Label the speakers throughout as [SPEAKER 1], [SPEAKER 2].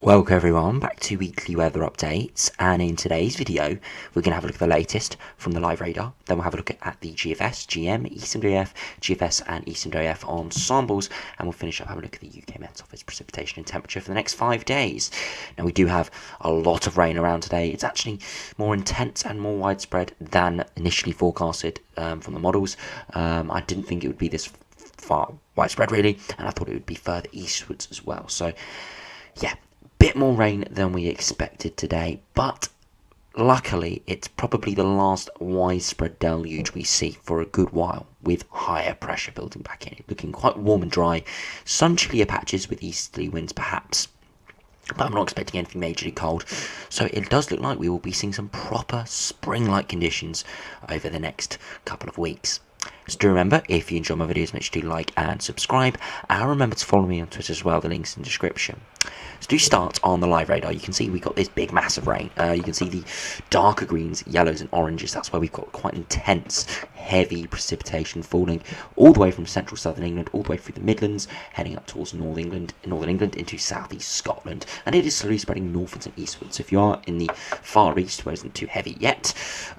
[SPEAKER 1] Welcome everyone back to weekly weather updates, and in today's video we're going to have a look at the latest from the live radar. Then we'll have a look at the GFS, GM, ECMWF, GFS and ECMWF Ensembles, and we'll finish up having a look at the UKMO office precipitation and temperature for the next 5 days. Now we do have a lot of rain around today. It's actually more intense and more widespread than initially forecasted from the models. I didn't think it would be this far widespread really, and I thought it would be further eastwards as well. So yeah, bit more rain than we expected today, but luckily it's probably the last widespread deluge we see for a good while, with higher pressure building back in. It's looking quite warm and dry, some chillier patches with easterly winds perhaps, but I'm not expecting anything majorly cold, so it does look like we will be seeing some proper spring-like conditions over the next couple of weeks. So do remember, if you enjoy my videos, make sure to like and subscribe, and remember to follow me on Twitter as well, the link's in the description. So do start on the live radar. You can see we got this big massive rain. You can see the darker greens, yellows and oranges. That's where we've got quite intense, heavy precipitation falling all the way from central southern England, all the way through the Midlands, heading up towards northern England into southeast Scotland. And it is slowly spreading northwards and eastwards. So if you are in the far east, where it isn't too heavy yet,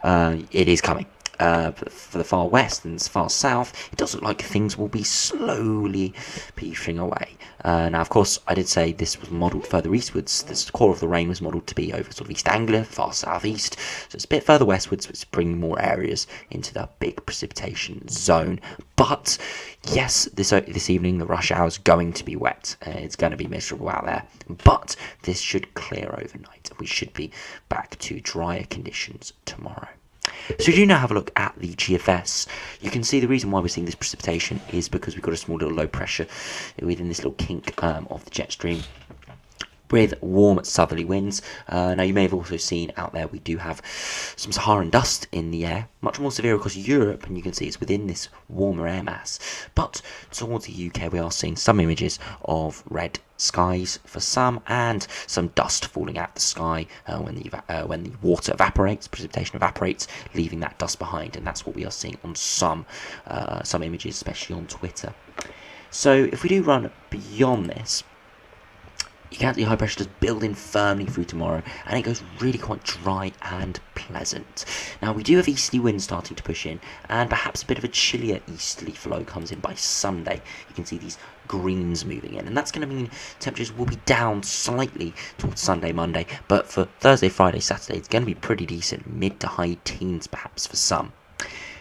[SPEAKER 1] it is coming. For the far west and far south, it does look like things will be slowly petering away. Now, of course, I did say this was modelled further eastwards. The core of the rain was modelled to be over sort of East Anglia, far southeast. So it's a bit further westwards, but it's bringing more areas into the big precipitation zone. But yes, this evening the rush hour is going to be wet. It's going to be miserable out there. But this should clear overnight, and we should be back to drier conditions tomorrow. So if you now have a look at the GFS, you can see the reason why we're seeing this precipitation is because we've got a small little low pressure within this little kink of the jet stream, with warm southerly winds. Now you may have also seen out there we do have some Saharan dust in the air, much more severe across Europe, and you can see it's within this warmer air mass. But towards the UK we are seeing some images of red skies for some, and some dust falling out the sky when the water evaporates, precipitation evaporates, leaving that dust behind, and that's what we are seeing on some images, especially on Twitter. So if we do run beyond this, you can see high pressure just building firmly through tomorrow, and it goes really quite dry and pleasant. Now we do have easterly winds starting to push in, and perhaps a bit of a chillier easterly flow comes in by Sunday. You can see these greens moving in, and that's going to mean temperatures will be down slightly towards Sunday, Monday, but for Thursday, Friday, Saturday it's going to be pretty decent, mid to high teens perhaps for some.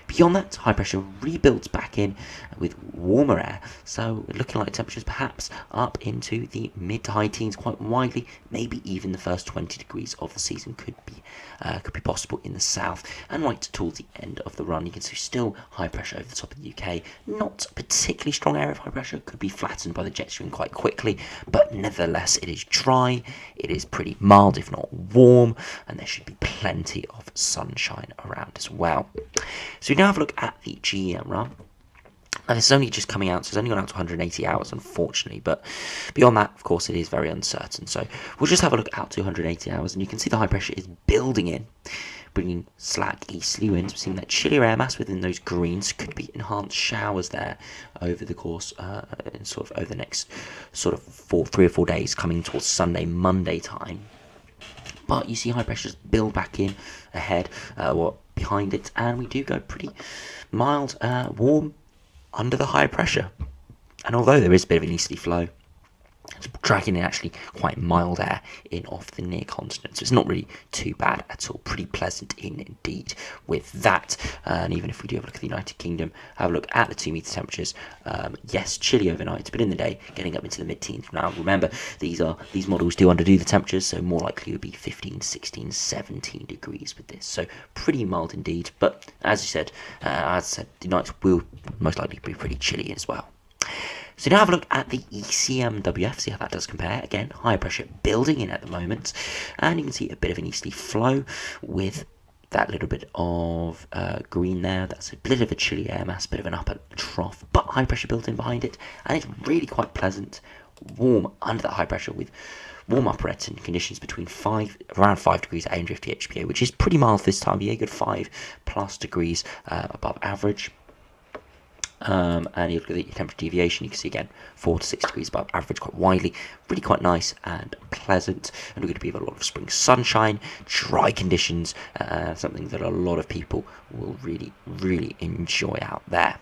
[SPEAKER 1] Beyond that, high pressure rebuilds back in with warmer air, so we're looking like temperatures perhaps up into the mid to high teens quite widely. Maybe even the first 20 degrees of the season could be possible in the south. And right towards the end of the run, you can see still high pressure over the top of the UK. Not a particularly strong area of high pressure, could be flattened by the jet stream quite quickly, but nevertheless it is dry, it is pretty mild if not warm, and there should be plenty of sunshine around as well. So we now have a look at the GM run. Now this is only just coming out, so it's only gone out to 180 hours unfortunately, but beyond that of course it is very uncertain. So we'll just have a look out to 180 hours, and you can see the high pressure is building in, bringing slack easterly winds. We're seeing that chillier air mass within those greens, could be enhanced showers there over the course over the next 3 or 4 days, coming towards Sunday, Monday time. But you see high pressures build back in ahead, behind it, and we do go pretty mild, warm under the high pressure. And although there is a bit of an easterly flow, it's dragging in actually quite mild air in off the near continent, so it's not really too bad at all. Pretty pleasant indeed with that. And even if we do have a look at the United Kingdom, have a look at the 2 meter temperatures. Yes, chilly overnight, but in the day getting up into the mid-teens. Now remember, these models do underdo the temperatures, so more likely to be 15, 16, 17 degrees with this. So pretty mild indeed, but as I said, the nights will most likely be pretty chilly as well. So now have a look at the ECMWF, see how that does compare. Again, high pressure building in at the moment, and you can see a bit of an easterly flow with that little bit of green there. That's a bit of a chilly air mass, bit of an upper trough, but high pressure built in behind it, and it's really quite pleasant, warm under that high pressure with warm upper and conditions between around 5 degrees at 850 HPA, which is pretty mild this time of year, good 5+ degrees above average. And you look at the temperature deviation, you can see again 4 to 6 degrees above average, quite widely, really quite nice and pleasant. And we're going to be a lot of spring sunshine, dry conditions, something that a lot of people will really enjoy out there.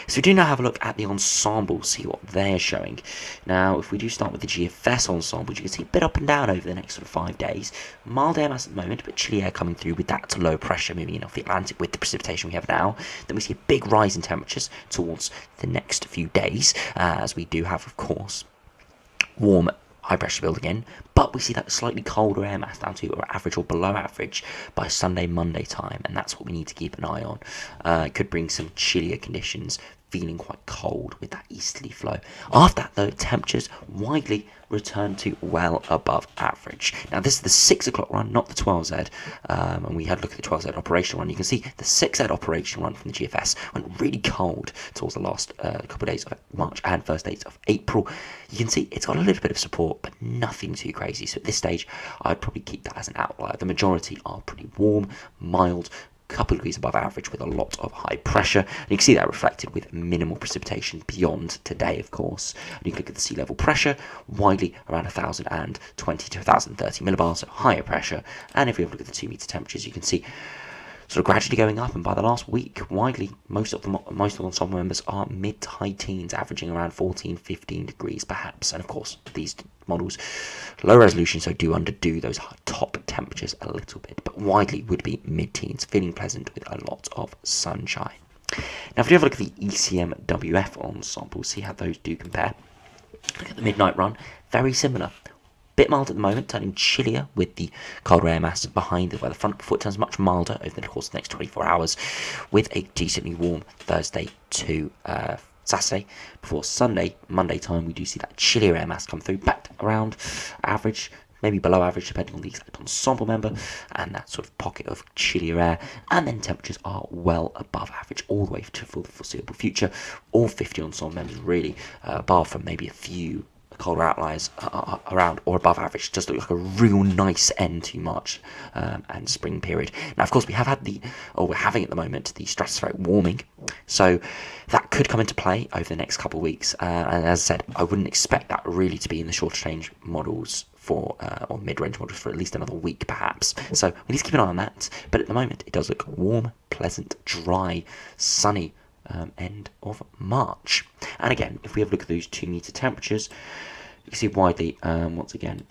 [SPEAKER 1] So we do now have a look at the ensembles, see what they're showing. Now, if we do start with the GFS ensembles, you can see a bit up and down over the next sort of 5 days. Mild air mass at the moment, but chilly air coming through with that low pressure moving in off the Atlantic with the precipitation we have now. Then we see a big rise in temperatures towards the next few days, as we do have, of course, warm high pressure building in, but we see that slightly colder air mass down to average or below average by Sunday, Monday time, and that's what we need to keep an eye on. It could bring some chillier conditions, feeling quite cold with that easterly flow. After that, though, temperatures widely return to well above average. Now, this is the 6 o'clock run, not the 12Z, and we had a look at the 12Z operational run. You can see the 6Z operational run from the GFS went really cold towards the last couple of days of March and first days of April. You can see it's got a little bit of support, but nothing too crazy. So at this stage, I'd probably keep that as an outlier. The majority are pretty warm, mild, couple of degrees above average with a lot of high pressure, and you can see that reflected with minimal precipitation beyond today, of course. And you can look at the sea level pressure, widely around 1,020 to 1,030 millibars, so higher pressure. And if we have a look at the 2 meter temperatures, you can see sort of gradually going up, and by the last week, widely, most of the ensemble members are mid to high teens, averaging around 14, 15 degrees perhaps. And of course, these models, low resolution, so do underdo those top temperatures a little bit, but widely would be mid-teens, feeling pleasant with a lot of sunshine. Now, if we have a look at the ECMWF ensembles, see how those do compare. Look at the midnight run, very similar. Bit mild at the moment, turning chillier with the colder air mass behind the weather front before it turns much milder over the course of the next 24 hours, with a decently warm Thursday to Saturday. Before Sunday, Monday time, we do see that chillier air mass come through, back around average, maybe below average depending on the exact ensemble member, and that sort of pocket of chillier air. And then temperatures are well above average all the way for the foreseeable future. All 50 ensemble members really, bar from maybe a few colder outliers around or above average. Just look like a real nice end to March and spring period. Now, of course, we have had we're having at the moment the stratospheric warming, so that could come into play over the next couple of weeks. And as I said, I wouldn't expect that really to be in the shorter range models or mid-range models for at least another week, perhaps. So we need to keep an eye on that. But at the moment, it does look warm, pleasant, dry, sunny. End of March. And again, if we have a look at those 2 meter temperatures, you can see widely, once again,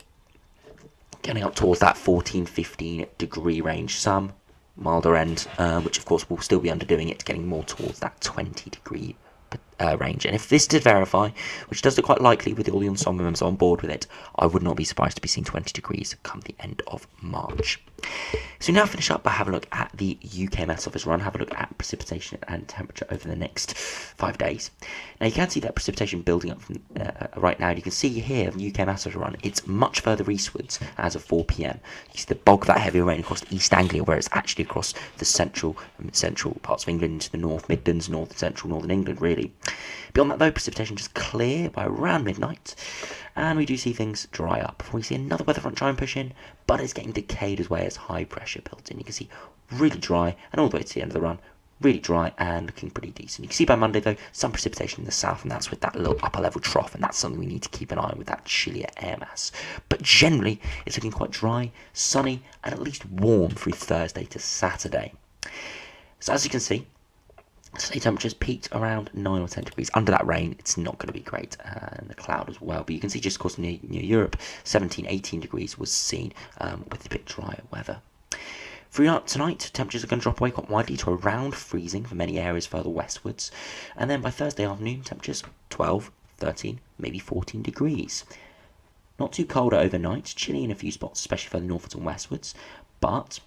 [SPEAKER 1] getting up towards that 14-15 degree range. Some milder end, which of course will still be underdoing it, getting more towards that 20 degree range. And if this did verify, which does look quite likely with all the ensemble members on board with it, I would not be surprised to be seeing 20 degrees come the end of March. So now finish up by having a look at the UKMO Operational Run, have a look at precipitation and temperature over the next 5 days. Now you can see that precipitation building up from right now. You can see here the UKMO Operational Run, it's much further eastwards as of 4 p.m. You see the bulk of that heavy rain across the East Anglia, where it's actually across the central parts of England into the North Midlands, North and Central Northern England really. Beyond that though, precipitation just clear by around midnight, and we do see things dry up. We see another weather front try and push in, but it's getting decayed away as high pressure built in. You can see really dry, and all the way to the end of the run, really dry and looking pretty decent. You can see by Monday though, some precipitation in the south, and that's with that little upper level trough, and that's something we need to keep an eye on with that chillier air mass. But generally, it's looking quite dry, sunny, and at least warm through Thursday to Saturday. So as you can see, today temperatures peaked around 9 or 10 degrees. Under that rain, it's not going to be great, and the cloud as well. But you can see just of course near Europe, 17, 18 degrees was seen with a bit drier weather. Throughout tonight, temperatures are going to drop away quite widely to around freezing for many areas further westwards. And then by Thursday afternoon, temperatures 12, 13, maybe 14 degrees. Not too cold overnight, chilly in a few spots, especially further northwards and westwards. But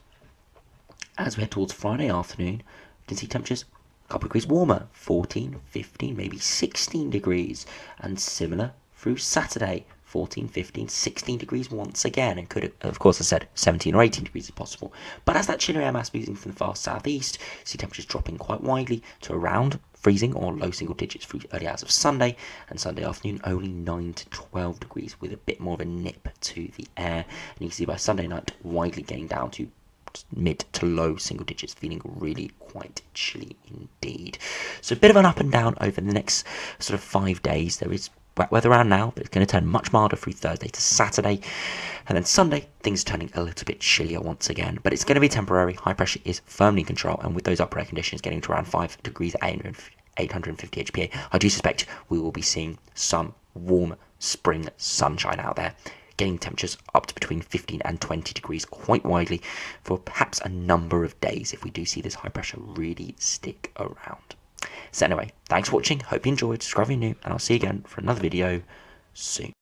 [SPEAKER 1] as we head towards Friday afternoon, you can see temperatures couple of degrees warmer, 14, 15, maybe 16 degrees, and similar through Saturday, 14, 15, 16 degrees once again, and could, of course, I said 17 or 18 degrees if possible. But as that chillier air mass moving from the far southeast, see temperatures dropping quite widely to around freezing or low single digits through early hours of Sunday, and Sunday afternoon only 9 to 12 degrees with a bit more of a nip to the air. And you can see by Sunday night widely getting down to mid to low single digits, feeling really quite chilly indeed. So a bit of an up and down over the next sort of 5 days. There is wet weather around now, but it's going to turn much milder through Thursday to Saturday. And then Sunday, things turning a little bit chillier once again. But it's going to be temporary. High pressure is firmly in control. And with those upper air conditions getting to around 5 degrees at 850 HPA, I do suspect we will be seeing some warm spring sunshine out there, getting temperatures up to between 15 and 20 degrees quite widely for perhaps a number of days if we do see this high pressure really stick around. So anyway, thanks for watching, hope you enjoyed, subscribe if you're new, and I'll see you again for another video soon.